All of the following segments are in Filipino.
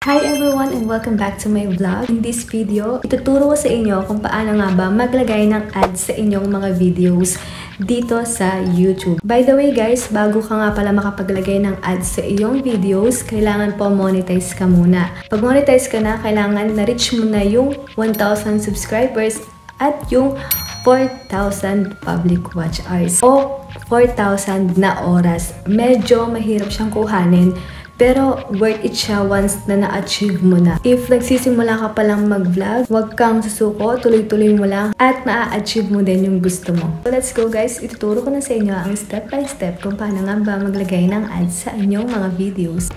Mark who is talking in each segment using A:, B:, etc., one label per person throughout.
A: Hi everyone and welcome back to my vlog. In this video, ituturo ko sa inyo kung paano nga ba maglagay ng ads sa inyong mga videos dito sa YouTube. By the way guys, bago ka nga pala makapaglagay ng ads sa iyong videos, kailangan po monetize ka muna. Pag monetize ka na, kailangan na-reach mo na yung 1,000 subscribers at yung 4,000 public watch hours o 4,000 na oras. Medyo mahirap siyang kuhanin, pero worth it siya once na na-achieve mo na. If nagsisimula ka palang mag-vlog, huwag kang susuko, tuloy-tuloy mo lang at na-achieve mo din yung gusto mo. So let's go guys, ituturo ko na sa inyo ang step by step kung paano nga ba maglagay ng ads sa inyong mga videos.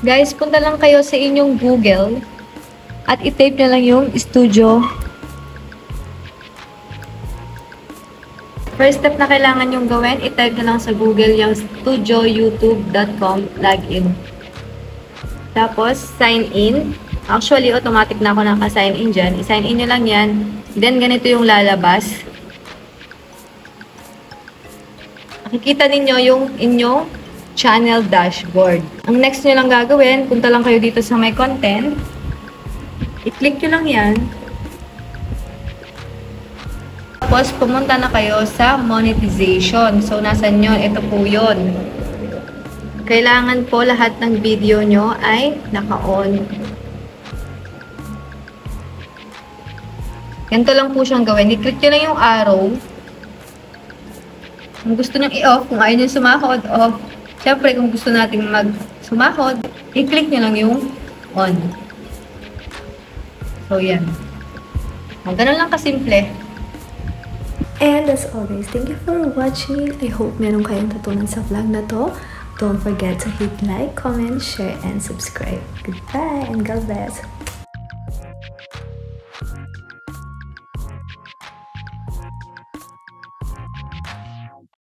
A: Guys, punta lang kayo sa inyong Google at i-type nyo lang yung studio. First step na kailangan yung gawin, i-type nyo lang sa Google yung studioyoutube.com login. Tapos, sign in. Actually, automatic na ako naka-sign in dyan. I-sign in nyo lang yan. Then, ganito yung lalabas. Makikita ninyo yung inyong channel dashboard. Ang next nyo lang gagawin, punta lang kayo dito sa my content. I-click nyo lang yan. Tapos, pumunta na kayo sa monetization. So, nasan yun? Ito po yun. Kailangan po lahat ng video nyo ay naka-on. Ganito lang po siyang gawin. I-click nyo lang yung arrow. Kung gusto nyo i-off, kung ayaw nyo sumahod, off. Siyempre, kung gusto natin mag-sumahod, i-click nyo lang yung on. So, yan. Ganun lang kasimple. And as always, thank you for watching. I hope meron kayong natutunan sa vlog na to. Don't forget to hit like, comment, share, and subscribe. Goodbye and God bless.